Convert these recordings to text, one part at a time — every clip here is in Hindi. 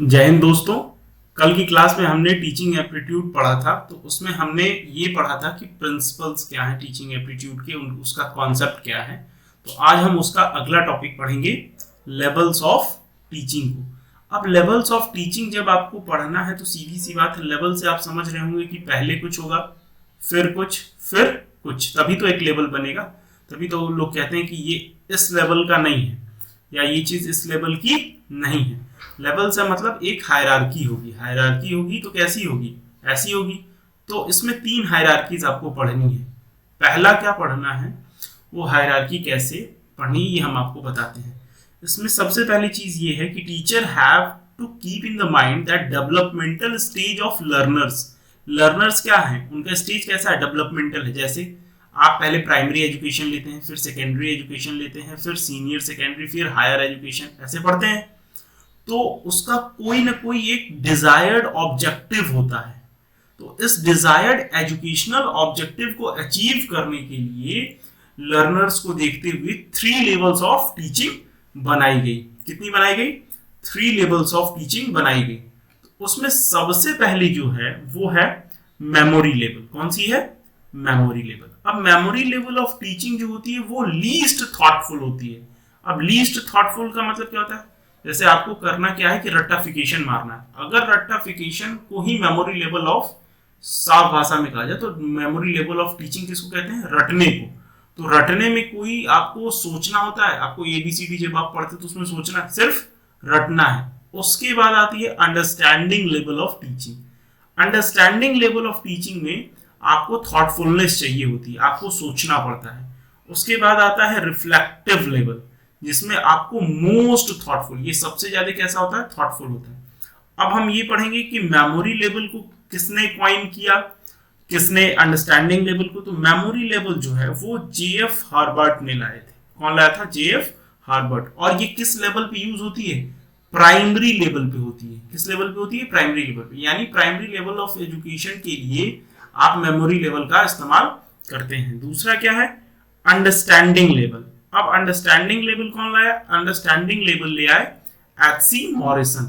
जय हिंद दोस्तों। कल की क्लास में हमने टीचिंग एप्टीट्यूड पढ़ा था, तो उसमें हमने ये पढ़ा था कि प्रिंसिपल्स क्या है टीचिंग एप्टीट्यूड के, उसका कॉन्सेप्ट क्या है। तो आज हम उसका अगला टॉपिक पढ़ेंगे, लेवल्स ऑफ टीचिंग को। अब लेवल्स ऑफ टीचिंग जब आपको पढ़ना है तो सीधी सी बात है, लेवल से आप समझ रहे होंगे कि पहले कुछ होगा, फिर कुछ, फिर कुछ, तभी तो एक लेवल बनेगा। तभी तो लोग कहते हैं कि ये इस लेवल का नहीं है या ये चीज इस लेवल की नहीं है। लेवल से मतलब एक हायरार्की होगी। हायरार्की होगी तो कैसी होगी? ऐसी होगी। तो इसमें 3 हायरार्कीज आपको पढ़नी है। पहला क्या पढ़ना है, वो हायरार्की कैसे पढ़नी ये हम आपको बताते हैं। इसमें सबसे पहली चीज ये है कि teacher have to keep in the mind that developmental stage of learners. Learners क्या है, उनका स्टेज कैसा है? डेवलपमेंटल है। जैसे आप पहले प्राइमरी एजुकेशन लेते हैं, फिर सेकेंडरी एजुकेशन लेते हैं, फिर सीनियर सेकेंडरी, फिर हायर एजुकेशन, ऐसे पढ़ते हैं। तो उसका कोई ना कोई एक डिजायर्ड ऑब्जेक्टिव होता है। तो इस डिजायर्ड एजुकेशनल ऑब्जेक्टिव को अचीव करने के लिए लर्नर्स को देखते हुए 3 लेवल्स ऑफ टीचिंग बनाई गई। कितनी बनाई गई? 3 लेवल्स ऑफ टीचिंग बनाई गई। तो उसमें सबसे पहली जो है वो है मेमोरी लेवल। कौन सी है? Memory level. अब मेमोरी लेवल ऑफ टीचिंग जो होती है वो लीस्ट थॉटफुल होती है। अब लीस्ट थॉटफुल का मतलब क्या होता है? जैसे आपको करना क्या है कि रट्टाफिकेशन मारना है। अगर रट्टाफिकेशन को ही मेमोरी लेवल ऑफ, साफ भाषा में कहा जाए तो मेमोरी लेवल ऑफ टीचिंग किसको कहते हैं? रटने को। तो रटने में कोई आपको सोचना होता है, आपको ABCD जब आप पढ़ते तो उसमें सोचना, सिर्फ रटना है। उसके बाद आती है understanding level of teaching. Understanding level of teaching में आपको थॉटफुलनेस चाहिए होती है, आपको सोचना पड़ता है। उसके बाद आता है रिफ्लेक्टिव लेवल, जिसमें आपको मोस्ट थॉटफुल, ये सबसे ज्यादा कैसा होता है? थॉटफुल होता है। अब हम ये पढ़ेंगे कि मेमोरी लेवल को किसने क्वाइन किया, किसने अंडरस्टैंडिंग लेवल को। तो मेमोरी लेवल जो है वो JF हार्बर्ट ने लाए थे। कौन लाया था? JF हार्बर्ट। और ये किस लेवल पे यूज होती है? प्राइमरी लेवल पे होती है। किस लेवल पे होती है? प्राइमरी लेवल पे। यानी प्राइमरी लेवल ऑफ एजुकेशन के लिए आप मेमोरी लेवल का इस्तेमाल करते हैं। दूसरा क्या है? Understanding level. अब अंडरस्टैंडिंग लेवल कौन लाया? अंडरस्टैंडिंग लेवल ले आए HC मॉरिसन।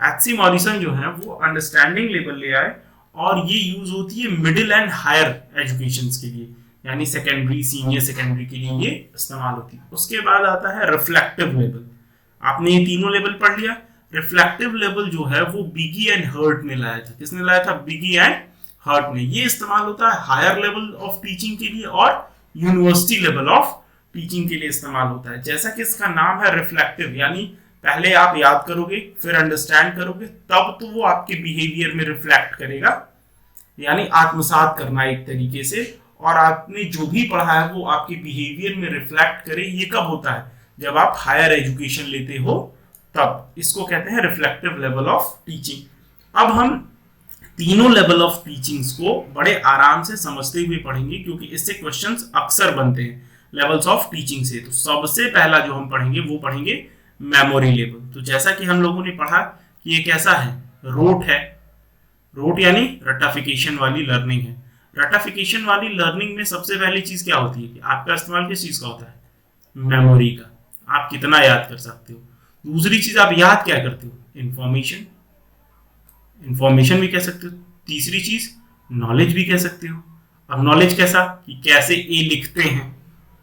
HC मॉरिसन जो है वो अंडरस्टैंडिंग लेवल ले आए, और ये यूज होती है मिडिल एंड हायर एजुकेशन के लिए, यानी सेकेंडरी, सीनियर सेकेंडरी के लिए ये इस्तेमाल होती है। उसके बाद आता है रिफ्लेक्टिव लेवल। आपने ये तीनों लेवल पढ़ लिया। रिफ्लेक्टिव लेवल जो है वो बिगी एंड हर्ट ने लाया था। किसने लाया था? बिगी एंड हर्ट ने। ये इस्तेमाल होता है हायर लेवल ऑफ टीचिंग के लिए और यूनिवर्सिटी लेवल ऑफ टीचिंग के लिए इस्तेमाल होता है। जैसा कि इसका नाम है रिफ्लेक्टिव, यानी पहले आप याद करोगे, फिर अंडरस्टैंड करोगे, तब तो वो आपके बिहेवियर में रिफ्लेक्ट करेगा, यानी आत्मसात करना एक तरीके से, और आपने जो भी पढ़ा है वो आपके बिहेवियर में रिफ्लेक्ट करे। ये कब होता है? जब आप हायर एजुकेशन लेते हो तब। इसको कहते हैं रिफ्लेक्टिव लेवल ऑफ टीचिंग। अब हम तीनों लेवल ऑफ टीचिंग्स को बड़े आराम से समझते हुए पढ़ेंगे, क्योंकि इससे क्वेश्चंस अक्सर बनते हैं लेवल्स ऑफ टीचिंग से। तो सबसे पहला जो हम पढ़ेंगे वो पढ़ेंगे मेमोरी लेवल। तो जैसा कि हम लोगों ने पढ़ा कि ये कैसा है? रोट है। रोट यानी रट्टाफिकेशन वाली लर्निंग है। रट्टाफिकेशन वाली लर्निंग में सबसे पहली चीज क्या होती है कि आपका इस्तेमाल किस चीज का होता है? मेमोरी का। आप कितना याद कर सकते हो। दूसरी चीज, आप याद क्या करते हो? इंफॉर्मेशन। इंफॉर्मेशन भी कह सकते हो। तीसरी चीज, नॉलेज भी कह सकते हो। अब नॉलेज कैसा? कि कैसे ए लिखते हैं,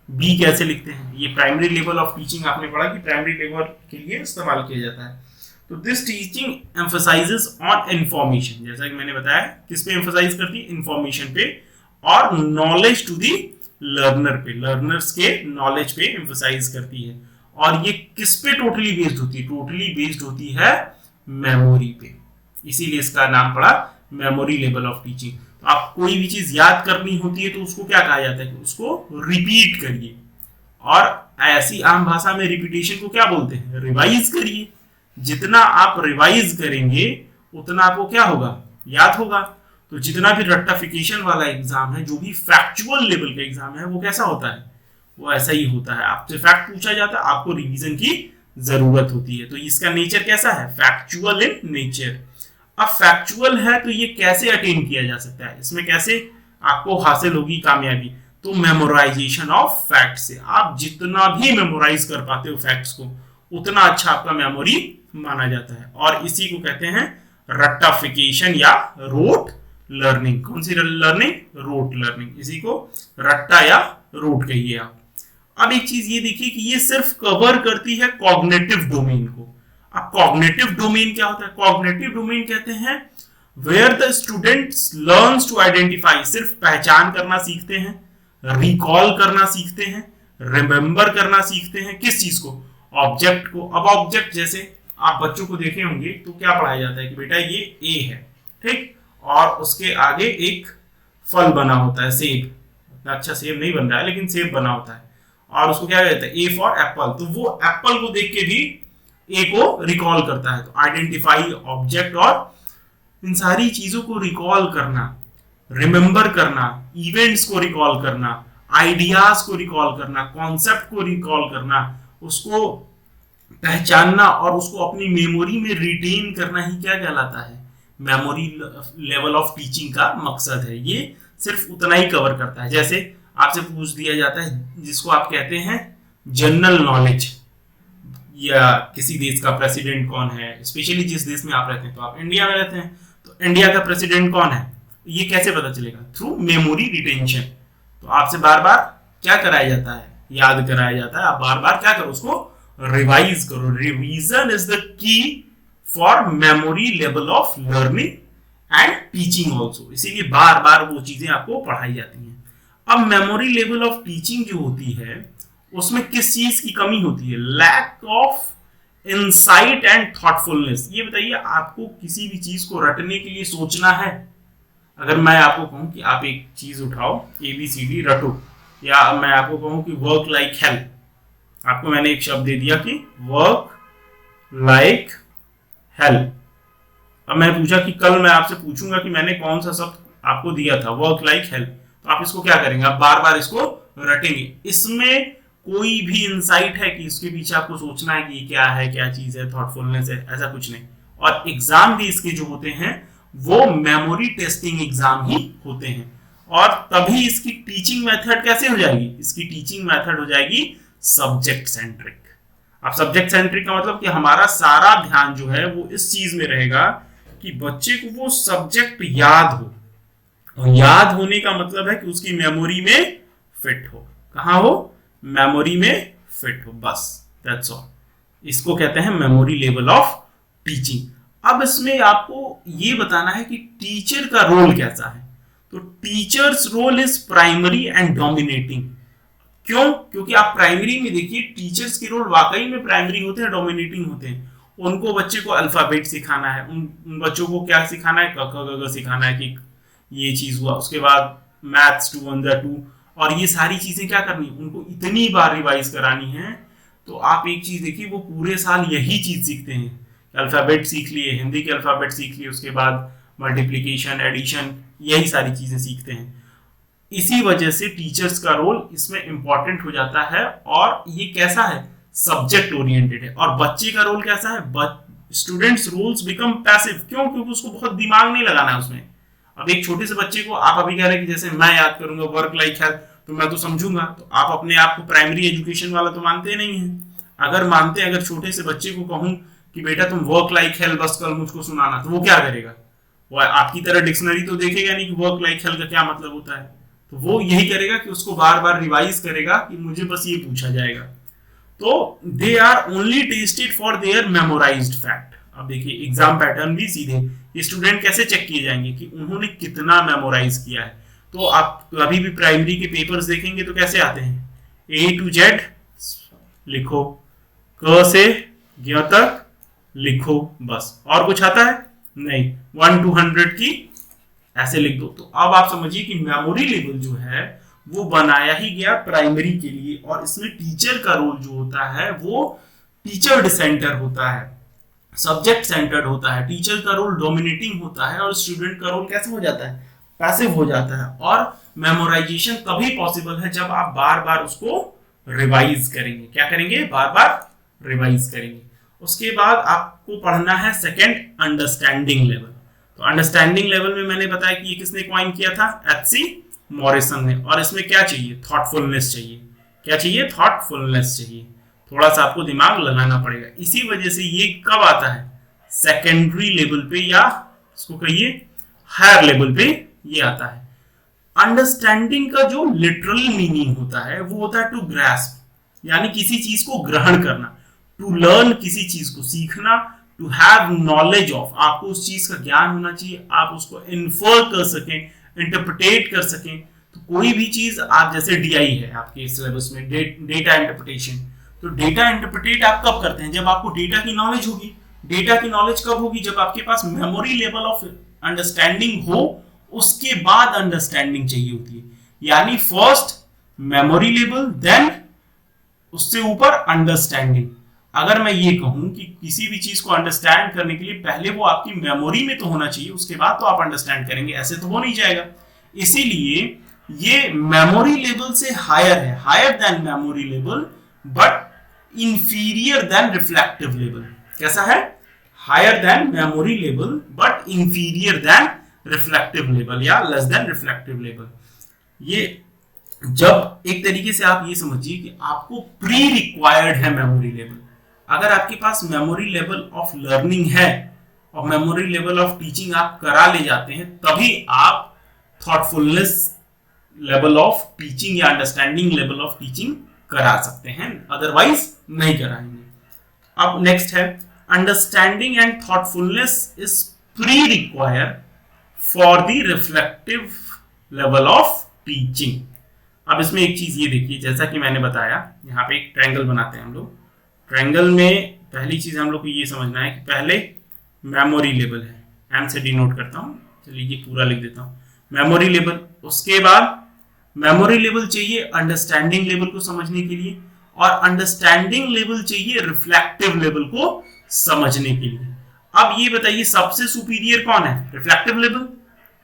बी कैसे लिखते हैं। ये प्राइमरी लेवल ऑफ टीचिंग आपने पढ़ा कि प्राइमरी लेवल के लिए इस्तेमाल किया जाता है। तो this teaching emphasises on information. जैसा कि मैंने बताया, किस पे एम्फसाइज करती है? इंफॉर्मेशन पे। और नॉलेज टू दी लर्नर पे, लर्नर्स के नॉलेज पे एम्फसाइज करती है। और ये किस पे टोटली बेस्ड होती है? टोटली बेस्ड होती है मेमोरी पे। इसीलिए इसका नाम पड़ा मेमोरी लेवल ऑफ टीचिंग। तो आप कोई भी चीज याद करनी होती है तो उसको क्या कहा जाता है कि उसको रिपीट करिए। और ऐसी आम भाषा में रिपीटेशन को क्या बोलते हैं? रिवाइज करिए। जितना आप रिवाइज करेंगे उतना आपको क्या होगा? याद होगा। तो जितना भी रट्टाफिकेशन वाला एग्जाम है, जो भी फैक्चुअल लेवल का एग्जाम है, वो कैसा होता है? वो ऐसा ही होता है। आपसे फैक्ट पूछा जाता है, आपको रिवीजन की जरूरत होती है। तो इसका नेचर कैसा है? Factual in nature. अब फैक्चुअल है तो ये कैसे अटेन किया जा सकता है? इसमें कैसे आपको हासिल होगी कामयाबी? तो मेमोराइजेशन ऑफ फैक्ट से। आप जितना भी मेमोराइज कर पाते हो फैक्ट्स को, उतना अच्छा आपका मेमोरी माना जाता है और इसी को कहते हैं रट्टाफिकेशन या रोट लर्निंग। कौन सी लर्निंग? Rote learning. इसी को रट्टा या रोट कहिए आप। अब एक चीज ये देखिए कि ये सिर्फ कवर करती है कॉग्निटिव डोमेन को। अब कॉग्निटिव डोमेन क्या होता है? कॉग्निटिव डोमेन कहते हैं where the students learns to identify, सिर्फ पहचान करना सीखते हैं, रिकॉल करना सीखते हैं, रिमेंबर करना सीखते हैं। किस चीज को? ऑब्जेक्ट को। अब ऑब्जेक्ट जैसे आप बच्चों को देखे होंगे तो क्या पढ़ाया जाता है कि बेटा ये ए है, ठीक, और उसके आगे एक फल बना होता है, सेब। इतना अच्छा सेब नहीं बन रहा है लेकिन सेब बना होता है और उसको क्या कहते हैं? A for Apple. तो वो एप्पल को देख के भी ए को रिकॉल करता है। तो आइडेंटिफाई, ऑब्जेक्ट और इन सारी चीजों को रिकॉल करना, रिमेंबर करना, इवेंट्स को रिकॉल करना, आइडियाज को रिकॉल करना, कॉन्सेप्ट को रिकॉल करना, उसको पहचानना और उसको अपनी मेमोरी में रिटेन करना ही क्या कहलाता है? मेमोरी लेवल ऑफ टीचिंग का मकसद है। ये सिर्फ उतना ही कवर करता है। जैसे आपसे पूछ दिया जाता है जिसको आप कहते हैं जनरल नॉलेज, या किसी देश का प्रेसिडेंट कौन है, स्पेशली जिस देश में आप रहते हैं, तो आप इंडिया में रहते हैं, तो इंडिया का प्रेसिडेंट कौन है, ये कैसे पता चलेगा? Through memory retention. तो आपसे बार बार क्या कराया जाता है? याद कराया जाता है। आप बार बार क्या करो? उसको रिवाइज करो। Revision is the key for memory level of learning and teaching also. इसीलिए बार बार वो चीजें आपको पढ़ाई जाती हैं। अब मेमोरी लेवल ऑफ टीचिंग जो होती है उसमें किस चीज की कमी होती है? Lack of insight and thoughtfulness. ये बताइए, आपको किसी भी चीज को रटने के लिए सोचना है? अगर मैं आपको कहूं कि आप एक चीज उठाओ, ABCD रटो, या मैं आपको कहूं कि वर्क लाइक हेल, आपको मैंने एक शब्द दे दिया कि वर्क लाइक हेल। अब मैं पूछा कि कल मैं आपसे पूछूंगा कि मैंने कौन सा शब्द आपको दिया था, वर्क लाइक हेल, तो आप इसको क्या करेंगे? आप बार बार इसको रटेंगे। इसमें कोई भी इंसाइट है कि इसके पीछे आपको सोचना है कि ये क्या है, क्या चीज है, थॉटफुलनेस है? ऐसा कुछ नहीं। और एग्जाम भी इसके जो होते हैं वो मेमोरी टेस्टिंग एग्जाम ही होते हैं। और तभी इसकी टीचिंग मेथड कैसे हो जाएगी? इसकी टीचिंग मेथड हो जाएगी सब्जेक्ट सेंट्रिक। अब सब्जेक्ट सेंट्रिक का मतलब कि हमारा सारा ध्यान जो है वो इस चीज में रहेगा कि बच्चे को वो सब्जेक्ट याद हो, और याद होने का मतलब है कि उसकी मेमोरी में फिट हो। कहां हो? मेमोरी में फिट हो, बस, दैट्स ऑल। इसको कहते हैं मेमोरी लेवल ऑफ टीचिंग। अब इसमें आपको ये बताना है कि टीचर का रोल कैसा है। तो teachers role is primary and dominating. क्यों? क्योंकि आप प्राइमरी में देखिए टीचर्स के रोल वाकई में प्राइमरी होते हैं, डोमिनेटिंग होते हैं। उनको बच्चे को अल्फाबेट सिखाना है, उन बच्चों को क्या सिखाना है? क ख ग घ सिखाना है कि ये चीज हुआ। उसके बाद मैथ्स 2 1 2, और ये सारी चीजें क्या करनी है? उनको इतनी बार रिवाइज करानी है। तो आप एक चीज देखिए, वो पूरे साल यही चीज सीखते हैं। अल्फाबेट सीख लिए, हिंदी के अल्फाबेट सीख लिए, उसके बाद मल्टीप्लिकेशन, एडिशन, यही सारी चीजें सीखते हैं। इसी वजह से टीचर्स का रोल इसमें इंपॉर्टेंट हो जाता है। और ये कैसा है? सब्जेक्ट ओरिएंटेड है। और बच्चे का रोल कैसा है? Students roles become passive. क्यों? क्योंकि उसको बहुत दिमाग नहीं लगाना है उसमें। अब एक छोटे से बच्चे को आप अभी कह रहे हैं कि जैसे मैं याद करूंगा वर्क लाइक हेल्थ, तो मैं तो समझूंगा। तो आप अपने आप को प्राइमरी एजुकेशन वाला तो मानते नहीं है। अगर मानते, अगर छोटे से बच्चे को कहूं कि बेटा तुम वर्क लाइक हेल्थ बस कल मुझको सुनाना, तो वो क्या करेगा? वो आपकी तरह डिक्शनरी तो देखेगा नहीं कि वर्क लाइक हेल्थ का क्या मतलब होता है। तो वो यही करेगा कि उसको बार बार रिवाइज करेगा कि मुझे बस ये पूछा जाएगा। तो they are only tested for their memorised fact. अब देखिए एग्जाम पैटर्न भी सीधे, ये स्टूडेंट कैसे चेक किए जाएंगे कि उन्होंने कितना मेमोराइज किया है। तो आप अभी भी प्राइमरी के पेपर्स देखेंगे तो कैसे आते हैं? A to Z लिखो, क से ज्ञ तक लिखो, बस। और कुछ आता है? नहीं। 1 to 100 की ऐसे लिख दो। तो अब आप समझिए कि मेमोरी लेवल जो है वो बनाया ही गया प्राइमरी के लिए। और इसमें टीचर का रोल जो होता है वो टीचर सेंटर होता है, सब्जेक्ट सेंटर्ड होता है। टीचर का रोल डोमिनेटिंग होता है और स्टूडेंट का रोल कैसे हो जाता है? पैसिव हो जाता है। और मेमोराइजेशन तभी पॉसिबल है जब आप बार बार उसको रिवाइज करेंगे। क्या करेंगे? बार बार रिवाइज करेंगे। उसके बाद आपको पढ़ना है सेकंड, अंडरस्टैंडिंग लेवल। तो अंडरस्टैंडिंग लेवल में मैंने बताया कि ये किसने कॉइन किया था? H.C. मॉरिसन ने। और इसमें क्या चाहिए? थॉटफुलनेस चाहिए। क्या चाहिए? थॉटफुलनेस चाहिए। थोड़ा सा आपको दिमाग लगाना पड़ेगा। इसी वजह से ये कब आता है, सेकेंडरी लेवल पे या इसको कहिए हायर लेवल पे ये आता है। अंडरस्टैंडिंग का जो लिटरल मीनिंग होता है वो होता है टू ग्रास्प, यानी किसी चीज को ग्रहण करना, टू लर्न किसी चीज को सीखना, टू हैव नॉलेज ऑफ, आपको उस चीज का ज्ञान होना चाहिए, आप उसको इन्फर कर सकें, इंटरप्रिटेट कर सकें। तो कोई भी चीज आप जैसे डीआई है आपके सिलेबस में, डेटा इंटरप्रिटेशन, तो डेटा इंटरप्रिटेट आप कब करते हैं, जब आपको डेटा की नॉलेज होगी। डेटा की नॉलेज कब होगी, जब आपके पास मेमोरी लेवल ऑफ अंडरस्टैंडिंग हो, उसके बाद अंडरस्टैंडिंग चाहिए होती है। यानी फर्स्ट मेमोरी लेवल, देन उससे ऊपर अंडरस्टैंडिंग। अगर मैं ये कहूं कि किसी भी चीज को अंडरस्टैंड करने के लिए पहले वो आपकी मेमोरी में तो होना चाहिए, उसके बाद तो आप अंडरस्टैंड करेंगे, ऐसे तो हो नहीं जाएगा। इसीलिए ये मेमोरी लेवल से हायर है, higher than memory level but inferior than reflective level. कैसा है, higher than memory level but inferior than reflective level या लेस देन रिफ्लेक्टिव लेवल। ये जब एक तरीके से आप ये समझिए कि आपको प्री रिक्वायर्ड है मेमोरी लेवल। अगर आपके पास मेमोरी लेवल ऑफ लर्निंग है और मेमोरी लेवल ऑफ टीचिंग आप करा ले जाते हैं, तभी आप थॉटफुलनेस लेवल ऑफ टीचिंग या अंडरस्टैंडिंग लेवल ऑफ टीचिंग करा सकते हैं, अदरवाइज नहीं कराएंगे। अब नेक्स्ट है, understanding and thoughtfulness is pre required for the reflective level of teaching. अब इसमें एक चीज ये देखिए, जैसा कि मैंने बताया, यहाँ पे एक ट्रायंगल बनाते हैं हम लोग। ट्रायंगल में पहली चीज हम लोग को ये समझना है कि पहले मेमोरी लेवल है, एम से डिनोट करता हूँ, चलिए ये पूरा लिख देता हूँ, मेमोरी लेवल। उसके बाद मेमोरी लेवल चाहिए अंडरस्टैंडिंग लेवल को समझने के लिए, और अंडरस्टैंडिंग लेवल चाहिए रिफ्लेक्टिव लेवल को समझने के लिए। अब ये बताइए सबसे सुपीरियर कौन है, रिफ्लेक्टिव लेवल,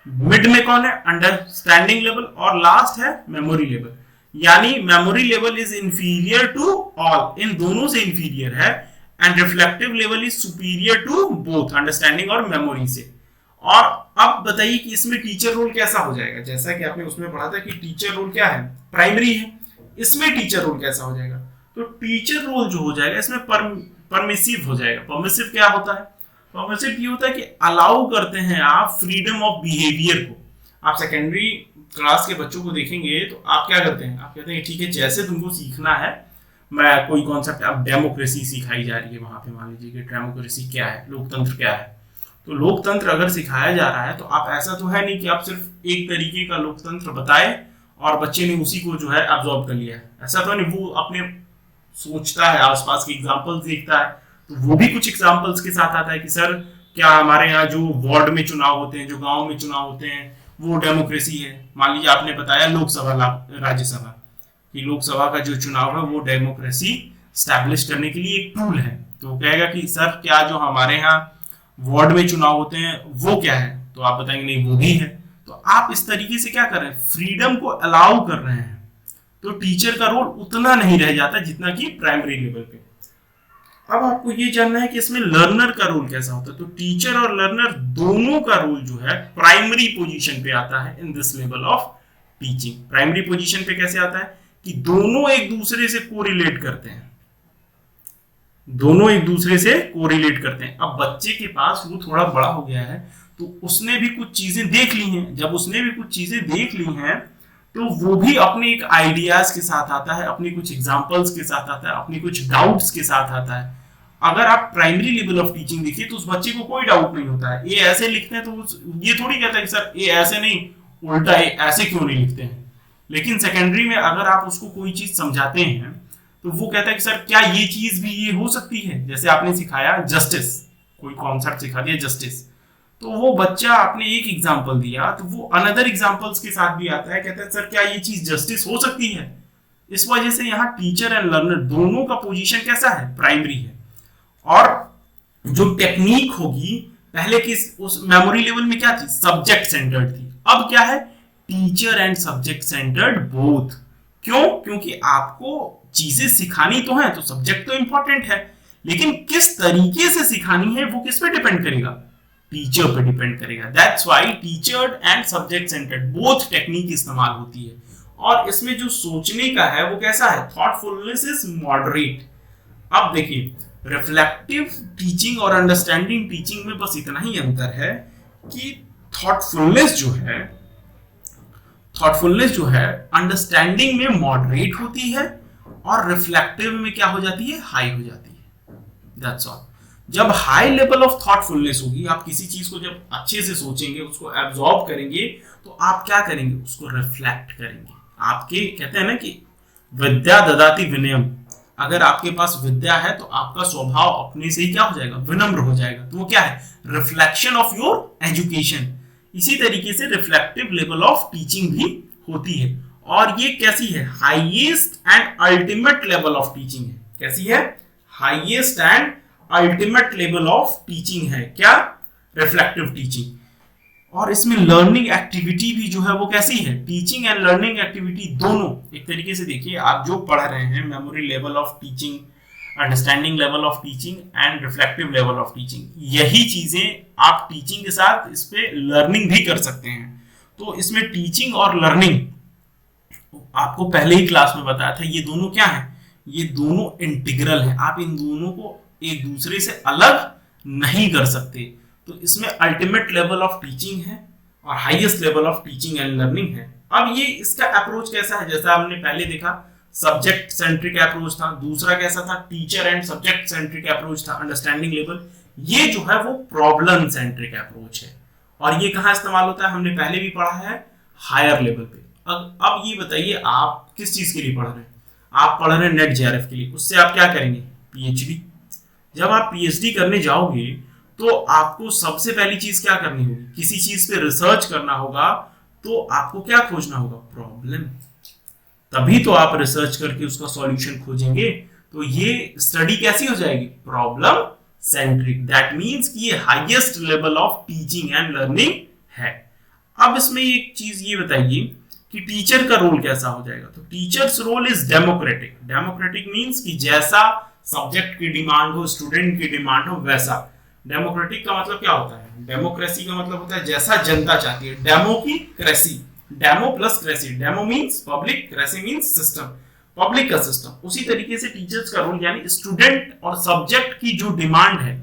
मिड में कौन है, अंडरस्टैंडिंग लेवल, और लास्ट है मेमोरी लेवल। यानी memory level is inferior to all, इन दोनों से इंफीरियर है, and reflective level is superior to both understanding और मेमोरी से। और अब बताइए कि इसमें टीचर रोल कैसा हो जाएगा, जैसा कि आपने उसमें पढ़ा था कि टीचर रोल क्या है, प्राइमरी है, इसमें टीचर रोल कैसा हो जाएगा, तो टीचर रोल जो हो जाएगा इसमें परमिसिव हो जाएगा। परमिसिव क्या होता है, परमिसिव ये होता है कि अलाउ करते हैं आप फ्रीडम ऑफ बिहेवियर को। आप सेकेंडरी क्लास के बच्चों को देखेंगे तो आप क्या करते हैं, आप कहते हैं ठीक है जैसे तुमको सीखना है, मैं कोई कॉन्सेप्ट, अब डेमोक्रेसी सिखाई जा रही है वहां पे, मान लीजिए कि डेमोक्रेसी क्या है, लोकतंत्र क्या है, तो लोकतंत्र अगर सिखाया जा रहा है तो आप ऐसा तो है नहीं कि आप सिर्फ एक तरीके का लोकतंत्र बताए और बच्चे ने उसी को जो है एब्जॉर्ब कर लिया है, ऐसा तो नहीं। वो अपने सोचता है, आसपास के एग्जाम्पल्स देखता है, तो वो भी कुछ एग्जाम्पल्स के साथ आता है कि सर क्या हमारे यहाँ जो वार्ड में चुनाव होते हैं, जो गांव में चुनाव होते हैं, वो डेमोक्रेसी है। मान लीजिए आपने बताया लोकसभा राज्यसभा, कि लोकसभा का जो चुनाव है वो डेमोक्रेसी स्टैब्लिश करने के लिए एक टूल है, तो कहेगा कि सर क्या जो हमारे यहाँ वार्ड में चुनाव होते हैं वो क्या है, तो आप बताएंगे नहीं वो भी है। तो आप इस तरीके से क्या कर रहे हैं, फ्रीडम को अलाउ कर रहे हैं, तो टीचर का रोल उतना नहीं रह जाता जितना कि प्राइमरी लेवल पे। अब आपको ये जानना है कि इसमें लर्नर का रोल कैसा होता है, तो टीचर और लर्नर दोनों का रोल जो है प्राइमरी पोजीशन पे आता है in this level of teaching. Primary position पे कैसे आता है कि दोनों एक दूसरे से कोरिलेट करते हैं, दोनों एक दूसरे से कोरिलेट करते हैं। अब बच्चे के पास वो थोड़ा बड़ा हो गया है तो उसने भी कुछ चीजें देख ली हैं, जब उसने भी कुछ चीजें देख ली हैं तो वो भी अपने एक आइडियाज के साथ आता है, अपनी कुछ एग्जांपल्स के साथ आता है, अपनी कुछ डाउट्स के साथ आता है। अगर आप प्राइमरी लेवल ऑफ टीचिंग देखिए तो उस बच्चे को कोई डाउट नहीं होता है, ये ऐसे लिखते हैं तो ये थोड़ी कहता है कि सर ये ऐसे नहीं, उल्टा ये ऐसे क्यों नहीं लिखते हैं। लेकिन सेकेंडरी में अगर आप उसको कोई चीज समझाते हैं तो वो कहता है कि सर क्या ये चीज भी ये हो सकती है, जैसे आपने सिखाया जस्टिस, कोई कॉन्सेप्ट सिखा दिया जस्टिस, तो वो बच्चा आपने एक एग्जांपल दिया तो वो अनदर एग्जांपल्स के साथ भी आता है, कहता है सर क्या ये चीज जस्टिस हो सकती है। इस वजह से यहाँ टीचर एंड लर्नर दोनों का पोजीशन कैसा है, प्राइमरी है। और जो टेक्निक होगी पहले किस उस मेमोरी लेवल में क्या थी, सब्जेक्ट सेंटर्ड थी, अब क्या है teacher and subject centred both. क्यों, क्योंकि आपको चीजें सिखानी तो है तो सब्जेक्ट तो इंपॉर्टेंट है, लेकिन किस तरीके से सिखानी है वो किस पे डिपेंड करेगा, टीचर पे डिपेंड करेगा। That's why teacher and subject centred both technique इस्तेमाल होती है। और इसमें जो सोचने का है वो कैसा है, थॉटफुलनेस इज मॉडरेट। अब देखिए, रिफ्लेक्टिव टीचिंग और अंडरस्टैंडिंग टीचिंग में बस इतना ही अंतर है कि थॉटफुलनेस जो है अंडरस्टैंडिंग में मॉडरेट होती है और रिफ्लेक्टिव में क्या हो जाती है, हाई हो जाती है। That's all. जब हाई लेवल ऑफ थॉटफुलनेस होगी, आप किसी चीज को जब अच्छे से सोचेंगे, उसको एब्जॉर्ब करेंगे, तो आप क्या करेंगे, उसको रिफ्लेक्ट करेंगे। आपके कहते हैं ना कि विद्या ददाति विनयम, अगर आपके पास विद्या है तो आपका स्वभाव अपने से ही क्या हो जाएगा, विनम्र हो जाएगा। तो वो क्या है, रिफ्लेक्शन ऑफ योर एजुकेशन। इसी तरीके से रिफ्लेक्टिव लेवल ऑफ टीचिंग भी होती है, और ये कैसी है, highest and ultimate level of teaching है। कैसी है, highest and ultimate level of teaching है क्या, रिफ्लेक्टिव टीचिंग। और इसमें लर्निंग एक्टिविटी भी जो है वो कैसी है, टीचिंग एंड लर्निंग एक्टिविटी दोनों एक तरीके से देखिए, आप जो पढ़ रहे हैं, memory level of teaching, understanding level of teaching and reflective level of teaching, यही चीजें आप टीचिंग के साथ इस पे लर्निंग भी कर सकते हैं। तो इसमें टीचिंग और लर्निंग आपको पहले ही क्लास में बताया था, ये दोनों क्या है, ये दोनों इंटीग्रल है। आप इन दोनों को एक दूसरे से अलग नहीं कर सकते। तो इसमें अल्टीमेट लेवल ऑफ टीचिंग है और highest level of teaching and learning है। अब ये इसका अप्रोच कैसा है, जैसा हमने पहले देखा सब्जेक्ट सेंट्रिक अप्रोच था, दूसरा कैसा था, teacher and subject centric approach था, अंडरस्टैंडिंग लेवल। ये जो है वो प्रॉब्लम सेंट्रिक अप्रोच है, और ये कहाँ इस्तेमाल होता है, हमने पहले भी पढ़ा है, हायर लेवल पे। अब ये बताइए, आप किस चीज के लिए पढ़ रहे हैं, आप पढ़ रहे हैं नेट जेआरएफ के लिए, उससे आप क्या करेंगे, पीएचडी। जब आप पीएचडी करने जाओगे तो आपको सबसे पहली चीज क्या करनी होगी, किसी चीज पे रिसर्च करना होगा, तो आपको क्या खोजना होगा, प्रॉब्लम। तभी तो आप रिसर्च करके उसका सॉल्यूशन खोजेंगे। तो ये स्टडी कैसी हो जाएगी, प्रॉब्लम सेंट्रिक। दैट मींस कि ये highest level of teaching and learning है। अब इसमें एक चीज ये बताइए कि टीचर का रोल कैसा हो जाएगा। तो teachers role is democratic. Democratic means कि जैसा सब्जेक्ट की डिमांड हो, स्टूडेंट की डिमांड हो, वैसा। डेमोक्रेटिक का मतलब क्या होता है, डेमोक्रेसी का मतलब होता है जैसा जनता चाहती है। डेमो की cracy, demo plus cracy, demo means public, cracy means system, public का सिस्टम। उसी तरीके से टीचर्स का रोल यानी स्टूडेंट और सब्जेक्ट की जो डिमांड है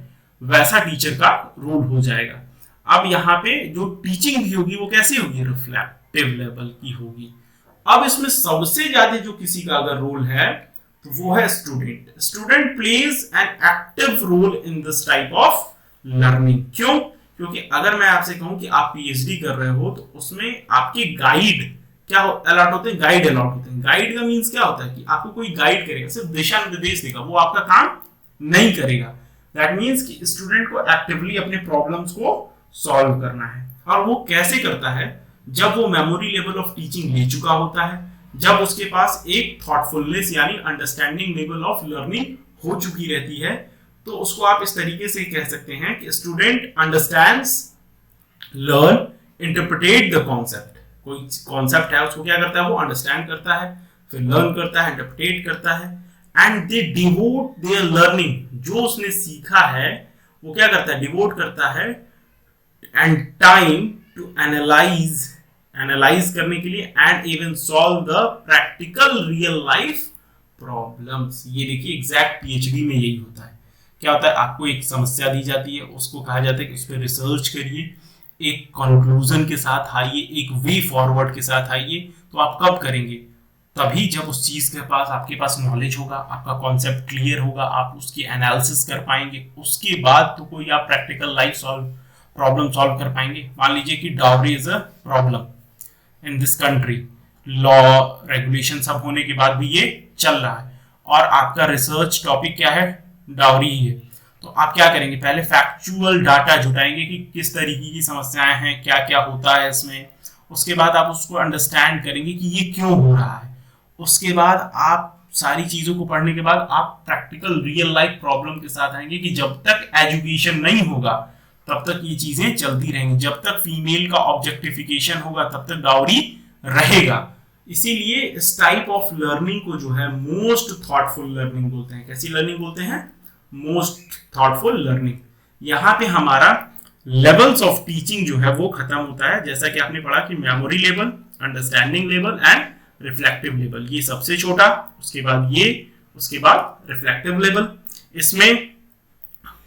वैसा टीचर का रोल हो जाएगा। अब यहाँ पे जो टीचिंग भी होगी वो कैसी होगी, रिफ्लेक्टिव लेवल की होगी। अब इसमें सबसे ज्यादा जो किसी का अगर रोल है तो वो है student. Student plays an active role in this type of learning. क्यों, क्योंकि अगर मैं आपसे कहूं कि आप पीएचडी कर रहे हो तो उसमें आपके गाइड क्या अलॉट होते हैं, गाइड अलॉट होते हैं। गाइड का मींस क्या होता है कि आपको कोई गाइड करेगा, सिर्फ दिशा निर्देश देगा, वो आपका काम नहीं करेगा। दैट मींस कि स्टूडेंट को एक्टिवली अपने प्रॉब्लम्स को सॉल्व करना है। और वो कैसे करता है, जब वो मेमोरी लेवल ऑफ टीचिंग ले चुका होता है, जब उसके पास एक थॉटफुलनेस यानी अंडरस्टैंडिंग लेवल ऑफ लर्निंग हो चुकी रहती है। तो उसको आप इस तरीके से कह सकते हैं कि student understands, learn, interpret the concept. कोई कॉन्सेप्ट है उसको क्या करता है, वो अंडरस्टैंड करता है, फिर लर्न करता है, इंटरप्रेट करता है, and they devote there learning. जो उसने सीखा है वो क्या करता है, डिवोट करता है, एंड टाइम टू एनालाइज करने के लिए, and even solve the practical real life problems. ये देखिए एग्जैक्ट पीएचडी में यही होता है। क्या होता है, आपको एक समस्या दी जाती है, उसको कहा जाता है कि उस पर रिसर्च करिए, एक कंक्लूजन के साथ आइए, एक वे फॉरवर्ड के साथ आइए। तो आप कब करेंगे, तभी जब उस चीज के पास आपके पास नॉलेज होगा, आपका कॉन्सेप्ट क्लियर होगा, आप उसकी एनालिसिस कर पाएंगे। उसके बाद तो कोई आप प्रैक्टिकल लाइफ प्रॉब्लम सॉल्व कर पाएंगे। मान लीजिए कि dowry is a problem in this country, law regulation सब होने के बाद भी ये चल रहा है, और आपका रिसर्च टॉपिक क्या है, डाउरी ही है। तो आप क्या करेंगे, पहले फैक्चुअल डाटा जुटाएंगे कि किस तरीके की समस्याएं हैं, क्या क्या होता है इसमें। उसके बाद आप उसको अंडरस्टैंड करेंगे कि ये क्यों हो रहा है। उसके बाद आप सारी चीजों को पढ़ने के बाद आप प्रैक्टिकल रियल लाइफ प्रॉब्लम के साथ आएंगे कि जब तक एजुकेशन नहीं होगा तब तक ये चीजें चलती रहेंगी, जब तक फीमेल का ऑब्जेक्टिफिकेशन होगा तब तक डाउरी रहेगा। इसीलिए इस टाइप ऑफ लर्निंग को जो है मोस्ट थॉटफुल लर्निंग बोलते हैं। कैसी लर्निंग बोलते हैं, मोस्ट थॉटफुल लर्निंग। यहाँ पे हमारा लेवल्स ऑफ टीचिंग जो है वो खत्म होता है। जैसा कि आपने पढ़ा कि memory level, understanding level and reflective level, ये सबसे छोटा, उसके बाद ये, उसके बाद रिफ्लेक्टिव लेवल, इसमें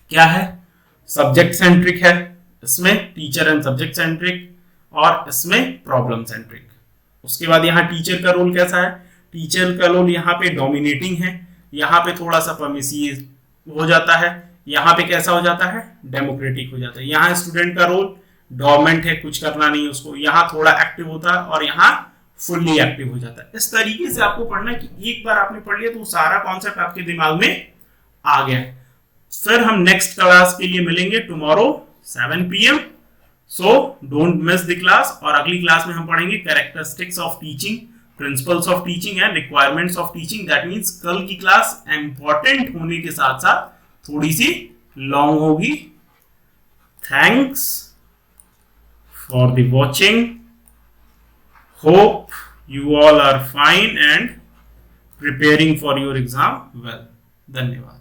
क्या है, सब्जेक्ट सेंट्रिक है, इसमें टीचर एंड सब्जेक्ट सेंट्रिक, और इसमें प्रॉब्लम सेंट्रिक। उसके बाद यहाँ टीचर का रोल कैसा है, टीचर का रोल यहाँ पे डोमिनेटिंग है, यहाँ पे थोड़ा सा परमिसिव हो जाता है, यहाँ पे कैसा हो जाता है, डेमोक्रेटिक हो जाता है। यहाँ स्टूडेंट का रोल डोमेंट है, कुछ करना नहीं है उसको, यहाँ थोड़ा एक्टिव होता है और यहाँ फुल्ली एक्टिव हो जाता है। इस तरीके से आपको पढ़ना है कि एक बार आपने पढ़ लिया तो सारा कॉन्सेप्ट आपके दिमाग में आ गया है। फिर हम नेक्स्ट क्लास के लिए मिलेंगे tomorrow 7 PM। So don't miss the class. और अगली क्लास में हम पढ़ेंगे characteristics of teaching, principles of teaching and requirements of teaching. That means कल की क्लास इंपॉर्टेंट होने के साथ साथ थोड़ी सी लॉन्ग होगी। Thanks for the watching. Hope you all are fine and preparing for your exam well. धन्यवाद।